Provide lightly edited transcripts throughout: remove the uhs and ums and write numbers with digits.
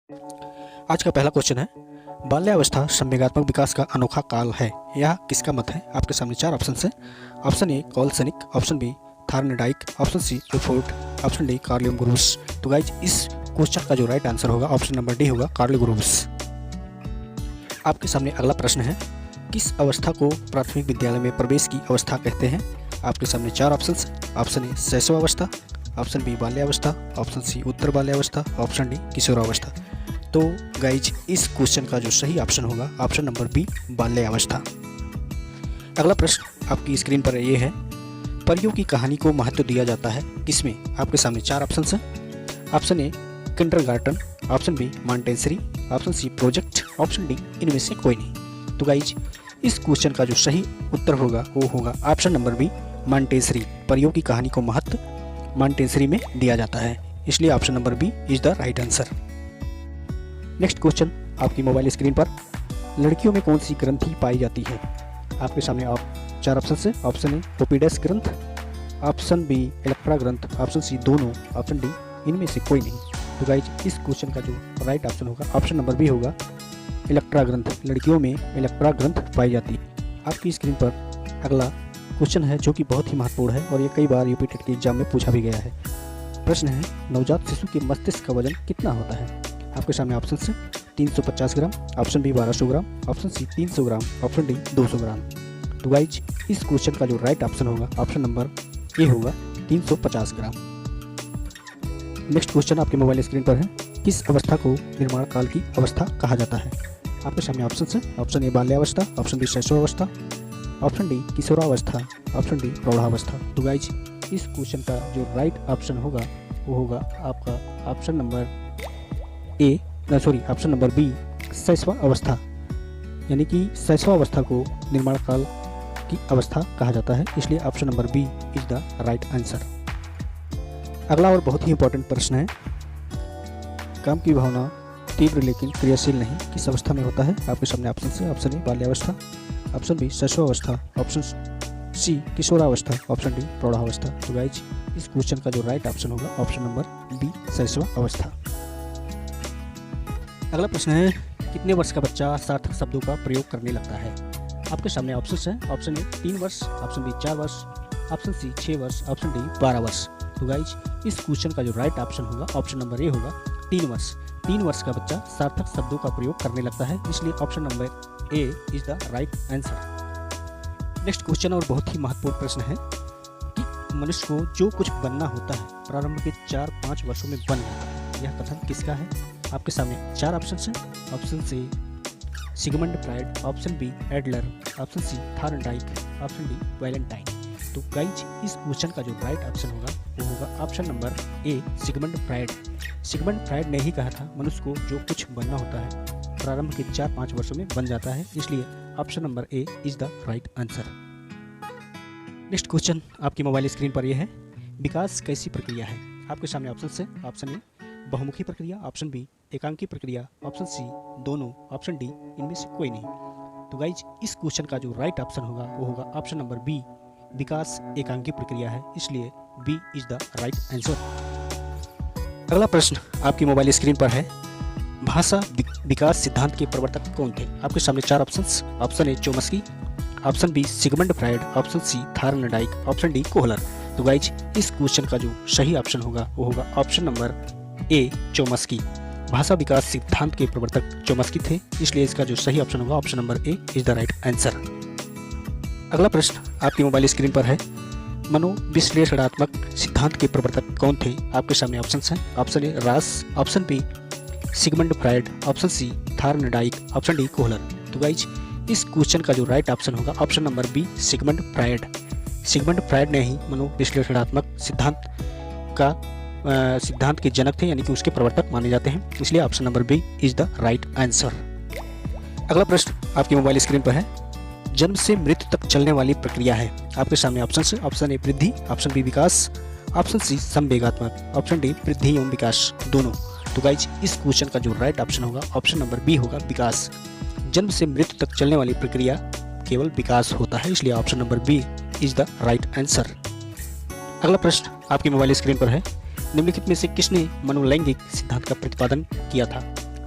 आज का पहला क्वेश्चन है, बाल्यावस्था संवेगात्मक विकास का अनोखा काल है। यह किसका मत है? आपके सामने चार ऑप्शन हैं। Option A Kolesnik, option B Thorndike, option C रुफोर्ड, ऑप्शन डी कार्लियम ग्रूव्स। तो गाइज इस क्वेश्चन का जो राइट आंसर होगा ऑप्शन नंबर डी होगा, कार्लियम ग्रूव्स। आपके सामने अगला प्रश्न है, किस अवस्था को प्राथमिक विद्यालय में प्रवेश की अवस्था कहते हैं? आपके सामने चार ऑप्शन हैं। ऑप्शन ए शैशवावस्था, ऑप्शन बी बाल्यावस्था, ऑप्शन सी उत्तर बाल्यावस्था, ऑप्शन डी किशोरावस्था। तो गाइज इस क्वेश्चन का जो सही ऑप्शन होगा ऑप्शन नंबर बी बाल्यावस्था। अगला प्रश्न आपकी स्क्रीन पर ये है, परियों की कहानी को महत्व दिया जाता है किसमें? आपके सामने चार ऑप्शन हैं। Option A kindergarten, option B Montessori, option C project, option D इनमें से कोई नहीं। तो गाइज इस क्वेश्चन का जो सही उत्तर होगा वो होगा ऑप्शन नंबर बी मॉन्टेसरी। परियों की कहानी को महत्व मॉन्टेसरी में दिया जाता है, इसलिए option number B is the right answer. Next question आपकी मोबाइल स्क्रीन पर, लड़कियों में कौन सी ग्रंथि पाई जाती है? आपके सामने आप चार ऑप्शन है। ऑप्शन ए ओपिडस ग्रंथ, ऑप्शन बी इलेक्ट्रा ग्रंथ, ऑप्शन सी दोनों, ऑप्शन डी इनमें से कोई नहीं। तो गाइज इस क्वेश्चन का जो राइट ऑप्शन होगा ऑप्शन नंबर बी होगा, इलेक्ट्रा ग्रंथ। लड़कियों में इलेक्ट्रा ग्रंथ पाई जाती है। आपकी स्क्रीन पर अगला क्वेश्चन है जो कि बहुत ही महत्वपूर्ण है और ये कई बार यूपी टेट के एग्जाम में पूछा भी गया है। प्रश्न है, नवजात शिशु के मस्तिष्क का वजन कितना होता है? आपके सामने ऑप्शन है 350 ग्राम, ऑप्शन बी 1200 ग्राम, ऑप्शन सी 300 ग्राम, ऑप्शन डी 200 ग्राम। तो गाइज इस क्वेश्चन का जो राइट ऑप्शन होगा ऑप्शन नंबर ए होगा 350 ग्राम। नेक्स्ट क्वेश्चन आपके मोबाइल स्क्रीन पर है, किस अवस्था को निर्माण काल की अवस्था कहा जाता है? आपके सामने ऑप्शन है। ऑप्शन ए बाल्यावस्था, ऑप्शन बी शैशवावस्था, ऑप्शन डी किशोरावस्था, ऑप्शन डी प्रौढ़ावस्था। तो गाइज इस क्वेश्चन का जो राइट ऑप्शन होगा वो होगा आपका ऑप्शन नंबर बी शैशव अवस्था, यानी कि शैशव अवस्था को निर्माण काल की अवस्था कहा जाता है, इसलिए option number B is the right answer. अगला और बहुत ही इंपॉर्टेंट प्रश्न है, काम की भावना तीव्र लेकिन क्रियाशील नहीं किस अवस्था में होता है? आपके सामने ऑप्शन है। ऑप्शन ए बाल्यावस्था, ऑप्शन बी शैशवावस्था, ऑप्शन सी किशोरावस्था, ऑप्शन डी प्रौढ़ावस्था। तो गाइज इस क्वेश्चन का जो राइट ऑप्शन होगा ऑप्शन नंबर बी शैशव अवस्था। अगला प्रश्न है, कितने वर्ष का बच्चा सार्थक शब्दों का प्रयोग करने लगता है? आपके सामने ऑप्शन है। ऑप्शन ए 3 वर्ष, ऑप्शन बी 4 वर्ष, ऑप्शन सी 6 वर्ष, ऑप्शन डी 12 वर्ष। तो गाइज इस क्वेश्चन का जो राइट ऑप्शन होगा ऑप्शन नंबर ए होगा 3 वर्ष। 3 वर्ष का बच्चा सार्थक शब्दों का प्रयोग करने लगता है, इसलिए option number A is the right answer. Next question और बहुत ही महत्वपूर्ण प्रश्न है कि मनुष्य को जो कुछ बनना होता है प्रारंभ के 4-5 वर्षों में बन जाता है, यह कथन किसका है? आपके सामने चार ऑप्शन हैं। Option C Sigmund Freud, option B Adler, option C Thorndike, option D Valentine. तो गाइज इस क्वेश्चन का जो राइट ऑप्शन होगा वो होगा option number A Sigmund Freud. Sigmund Freud ने ही कहा था मनुष्य को जो कुछ बनना होता है प्रारंभ के 4-5 वर्षों में बन जाता है, इसलिए option number A is the right answer. Next question आपकी मोबाइल स्क्रीन पर यह है, विकास कैसी प्रक्रिया है? आपके सामने ऑप्शन है। ऑप्शन ए बहुमुखी प्रक्रिया, ऑप्शन बी एकांकी प्रक्रिया, ऑप्शन सी दोनों, ऑप्शन डी इनमें से कोई नहीं। तो गाइज इस क्वेश्चन का जो राइट ऑप्शन होगा वो होगा ऑप्शन नंबर बी विकास एकांकी प्रक्रिया है, इसलिए B is the right answer. अगला प्रश्न आपकी मोबाइल स्क्रीन पर है, भाषा विकास सिद्धांत के प्रवर्तक कौन थे? आपके सामने चार options. Option A Chomsky, option B Sigmund Freud, option C Thorndike, option D Kohler. तो गाइज इस क्वेश्चन का जो सही ऑप्शन होगा वो होगा ऑप्शन नंबर ए चोम्स्की। भाषा विकास सिद्धांत के प्रवर्तक चोम्स्की थे, इसलिए इसका जो सही ऑप्शन होगा option number A is the right answer. अगला प्रश्न आपकी मोबाइल स्क्रीन पर है, मनोविश्लेषणात्मक सिद्धांत के प्रवर्तक कौन थे? आपके सामने ऑप्शन हैं। Option A Ross, option B Sigmund Freud, option C Thorndike, option D Kohler. तो गाइज इस क्वेश्चन का जो राइट ऑप्शन होगा option number B Sigmund Freud. Sigmund Freud ने ही मनोविश्लेषणात्मक सिद्धांत के जनक थे, यानी कि उसके प्रवर्तक माने जाते हैं, इसलिए option number B is the right answer. अगला प्रश्न आपकी मोबाइल स्क्रीन पर है, जन्म से मृत्यु तक चलने वाली प्रक्रिया है। आपके सामने ऑप्शन है। ऑप्शन ए वृद्धि, ऑप्शन बी विकास, ऑप्शन सी संवेगात्मक, ऑप्शन डी वृद्धि एवं विकास दोनों। तो गाइज इस क्वेश्चन का जो राइट ऑप्शन होगा ऑप्शन नंबर बी होगा विकास। जन्म से मृत्यु तक चलने वाली प्रक्रिया केवल विकास होता है, इसलिए option number B is the right answer. अगला प्रश्न आपकी मोबाइल स्क्रीन पर है, निम्नलिखित में से किसने मनोलैंगिक सिद्धांत का प्रतिपादन किया था?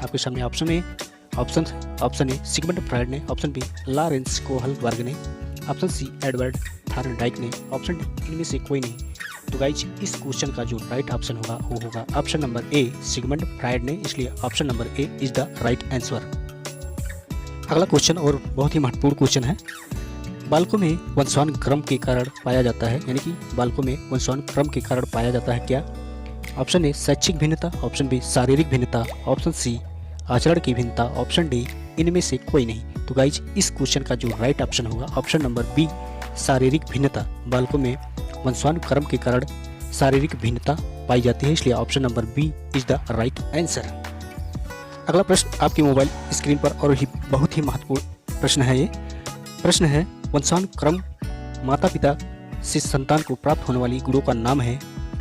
आपके सामने ऑप्शन ए सिगमंड फ्रायड ने, ऑप्शन बी लॉरेंस कोहलबर्ग ने, ऑप्शन सी एडवर्ड थार्नडाइक ने, ऑप्शन डी इनमें से कोई नहीं। तो गाइज इस क्वेश्चन का जो राइट ऑप्शन होगा वो होगा option number A Sigmund Freud ने, इसलिए option number A is the right answer. अगला क्वेश्चन और बहुत ही महत्वपूर्ण क्वेश्चन है। बालकों में वंशानुक्रम के कारण पाया जाता है, यानी कि बालकों में वंशानुक्रम के कारण पाया जाता है क्या? ऑप्शन ए शैक्षिक भिन्नता, ऑप्शन बी शारीरिक भिन्नता, ऑप्शन सी आचरण की भिन्नता, ऑप्शन डी इनमें से कोई नहीं। तो गाइज इस क्वेश्चन का जो राइट ऑप्शन होगा ऑप्शन नंबर बी शारीरिक भिन्नता। बालकों में वंशानुक्रम के कारण शारीरिक भिन्नता पाई जाती है, इसलिए option number B is the right answer. अगला प्रश्न आपकी मोबाइल स्क्रीन पर और ही बहुत ही महत्वपूर्ण प्रश्न है। ये प्रश्न है वंशानुक्रम माता पिता से संतान को प्राप्त होने वाली गुणों का नाम है।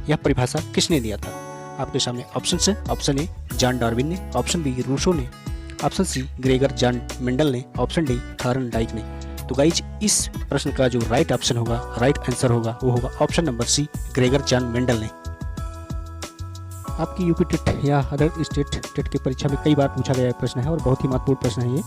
यह परिभाषा किसने दिया था? आपके सामने ऑप्शन है। ऑप्शन ए जॉन डार्विन ने, ऑप्शन बी रूसो ने, option C Gregor John Mendel ने, ऑप्शन डी थार्नडाइक ने। तो गाइज इस प्रश्न का जो राइट ऑप्शन होगा, राइट आंसर होगा वो होगा option number C Gregor John Mendel ने। आपकी यूपी टेट या अदर स्टेट टेट की परीक्षा में कई बार पूछा गया प्रश्न है और बहुत ही महत्वपूर्ण प्रश्न है ये।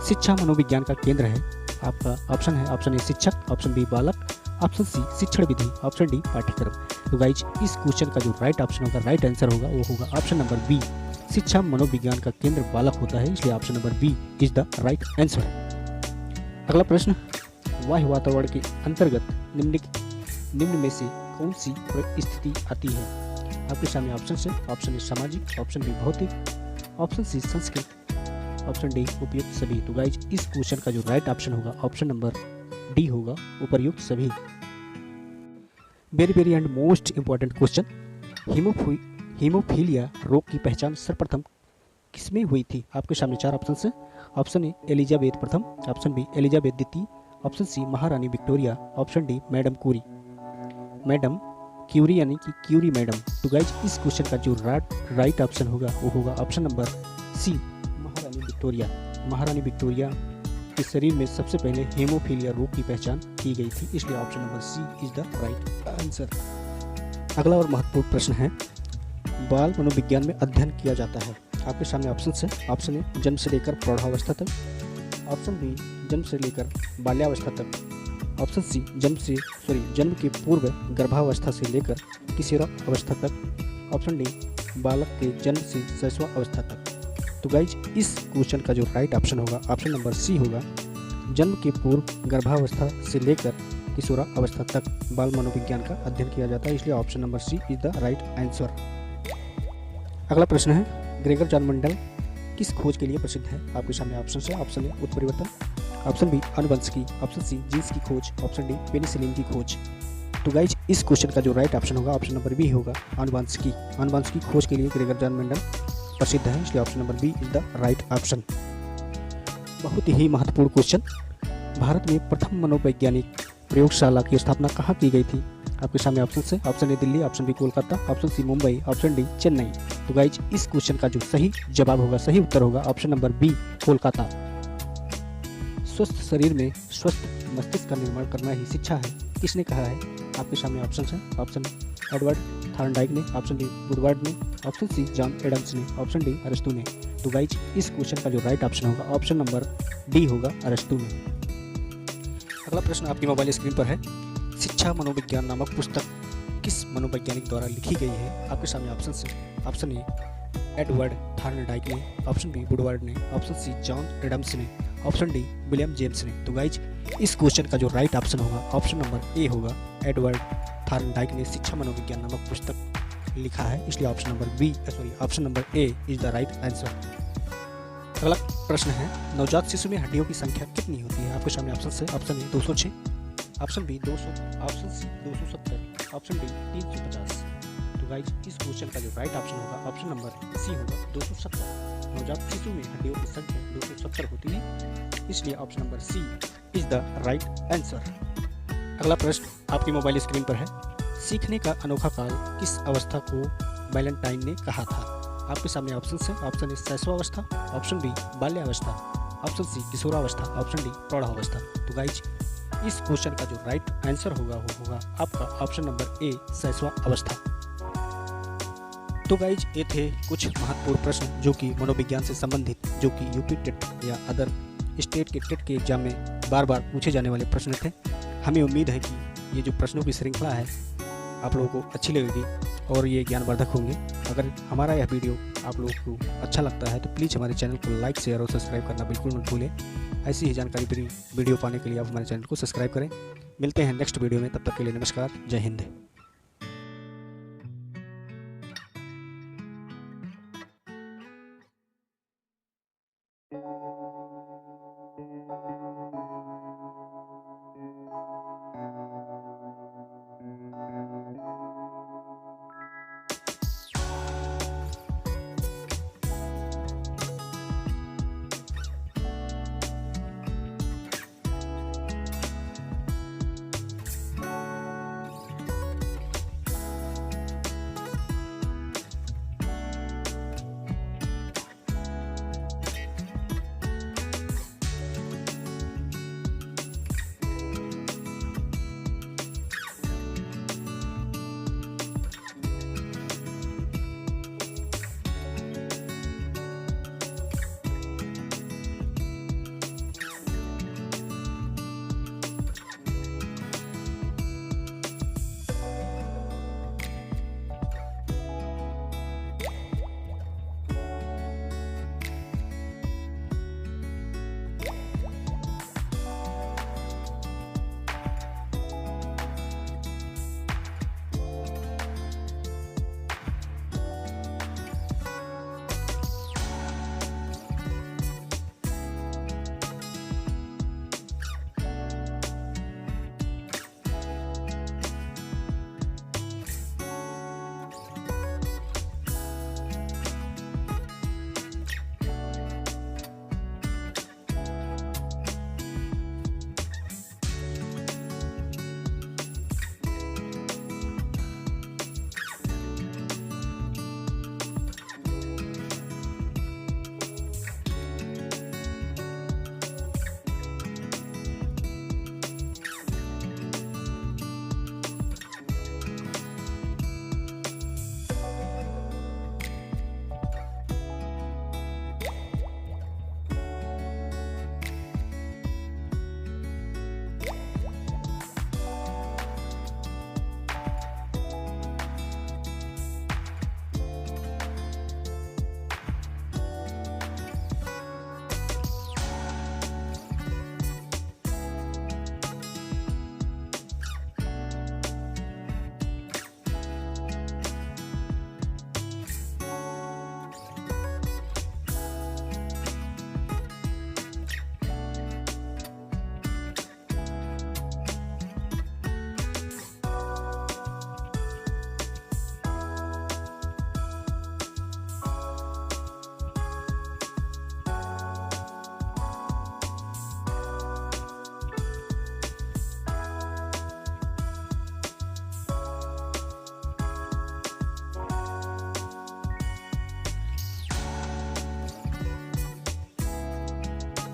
शिक्षा मनोविज्ञान का केंद्र है। आपका ऑप्शन है ऑप्शन ए शिक्षक, ऑप्शन बी बालक, ऑप्शन सी शिक्षण विधि, ऑप्शन डी पाठ्यक्रम। तो गाइज इस क्वेश्चन का जो राइट ऑप्शन होगा, राइट आंसर होगा वो होगा ऑप्शन नंबर बी शिक्षा मनोविज्ञान का केंद्र बालक होता है, इसलिए option number B is the right answer. अगला प्रश्न वायु वातावरण के अंतर्गत निम्न में से कौन सी परिस्थिति आती है? आपके सामने ऑप्शन है। ऑप्शन ए सामाजिक, ऑप्शन बी भौतिक, ऑप्शन सी संस्कृत, ऑप्शन डी उपयुक्त सभी। तो गाइज इस क्वेश्चन का जो राइट ऑप्शन होगा ऑप्शन नंबर डी होगा उपयुक्त सभी। Very and most important question, haemophilia रोग की पहचान सर्वप्रथम किसमें हुई थी? आपके सामने चार ऑप्शन है। ऑप्शन ए एलिजाबेथ प्रथम, ऑप्शन बी एलिजाबेथ द्वितीय, ऑप्शन सी महारानी Victoria, option D madam Curie यानी कि क्यूरी मैडम। तो गाइज इस क्वेश्चन का जो राइट ऑप्शन होगा वो होगा ऑप्शन नंबर सी महारानी विक्टोरिया। महारानी विक्टोरिया के शरीर में सबसे पहले हीमोफीलिया रोग की पहचान की गई थी, इसलिए option number C is the right answer. अगला और महत्वपूर्ण प्रश्न है बाल मनोविज्ञान में अध्ययन किया जाता है। आपके सामने ऑप्शन है। ऑप्शन ए जन्म से लेकर प्रौढ़ावस्था तक, ऑप्शन बी जन्म से लेकर बाल्यावस्था तक, ऑप्शन सी जन्म के पूर्व गर्भावस्था से लेकर किशोरावस्था तक, ऑप्शन डी बालक के जन्म से शैशव अवस्था तक। तो गाइज इस क्वेश्चन का जो राइट ऑप्शन होगा ऑप्शन नंबर सी होगा जन्म के पूर्व गर्भावस्था से लेकर किशोरावस्था तक बाल मनोविज्ञान का अध्ययन किया जाता है, इसलिए option number C is the right answer. अगला प्रश्न है ग्रेगर जॉन मेंडल किस खोज के लिए प्रसिद्ध है? आपके सामने ऑप्शन है। ऑप्शन ए उत्परिवर्तन, ऑप्शन बी आनुवंशिकी, ऑप्शन सी जीन्स की खोज, ऑप्शन डी पेनिसिलिन की खोज। तो गाइज इस क्वेश्चन का जो राइट ऑप्शन होगा ऑप्शन नंबर बी होगा आनुवंशिकी खोज के लिए ग्रेगर जॉन मेंडल प्रसिद्ध है, इसलिए option number B is the right option. बहुत ही महत्वपूर्ण क्वेश्चन, भारत में प्रथम मनोवैज्ञानिक प्रयोगशाला की स्थापना कहाँ की गई थी? आपके सामने ऑप्शन है। Option A Delhi, option B Kolkata, option C Mumbai, option D Chennai. तो गाइज इस क्वेश्चन का जो सही जवाब होगा, सही उत्तर होगा ऑप्शन नंबर बी कोलकाता। स्वस्थ शरीर में स्वस्थ मस्तिष्क का निर्माण करना ही शिक्षा है, किसने कहा है? आपके सामने ऑप्शन है। ऑप्शन एडवर्ड थार्नडाइक ने, ऑप्शन डी वुडवर्ड ने, ऑप्शन सी जॉन एडम्स ने, ऑप्शन डी अरस्तु ने। तो गाइज इस क्वेश्चन का जो राइट ऑप्शन होगा ऑप्शन नंबर डी होगा अरस्तु ने। अगला प्रश्न आपकी मोबाइल स्क्रीन पर है शिक्षा मनोविज्ञान नामक पुस्तक किस मनोवैज्ञानिक द्वारा लिखी गई है? आपके सामने ऑप्शन है। ऑप्शन ए एडवर्ड थार्नडाइक ने, ऑप्शन बी वुडवर्ड ने, ऑप्शन सी जॉन एडम्स ने, ऑप्शन डी विलियम जेम्स ने। तो गाइज इस क्वेश्चन का जो राइट ऑप्शन होगा ऑप्शन नंबर ए होगा एडवर्ड थार्नडाइक ने शिक्षा मनोविज्ञान नामक पुस्तक लिखा है, इसलिए option number A is the right answer. अगला प्रश्न है नवजात शिशु में हड्डियों की संख्या कितनी होती है? आपके सामने ऑप्शन है। Option A 206, option B 200, option C 270, option D 350। तो गाइज इस क्वेश्चन का जो राइट ऑप्शन होगा ऑप्शन नंबर सी होगा 270। नवजात शिशु में हड्डियों की संख्या 270 होती है, इसलिए option number C is the right answer. अगला प्रश्न आपकी मोबाइल स्क्रीन पर है सीखने का अनोखा काल किस अवस्था को वैलेंटाइन ने कहा था? आपके सामने ऑप्शन है। ऑप्शन ए शैशवावस्था, ऑप्शन बी बाल्यावस्था, ऑप्शन सी किशोरावस्था, ऑप्शन डी प्रौढ़ावस्था। तो गाइज इस क्वेश्चन का जो राइट आंसर होगा वो होगा आपका ऑप्शन नंबर ए शैशवावस्था। तो गाइज ये थे कुछ महत्वपूर्ण प्रश्न जो कि मनोविज्ञान से संबंधित, जो कि यूपी टेट या अदर स्टेट के टेट के एग्जाम में बार बार पूछे जाने वाले प्रश्न थे। हमें उम्मीद है कि ये जो प्रश्नों की श्रृंखला है आप लोगों को अच्छी लगेगी और ये ज्ञानवर्धक होंगे। अगर हमारा यह वीडियो आप लोगों को अच्छा लगता है तो प्लीज़ हमारे चैनल को लाइक, शेयर और सब्सक्राइब करना बिल्कुल मत भूलें। ऐसी ही जानकारी भरी वीडियो पाने के लिए आप हमारे चैनल को सब्सक्राइब करें। मिलते हैं नेक्स्ट वीडियो में, तब तक के लिए नमस्कार, जय हिंद।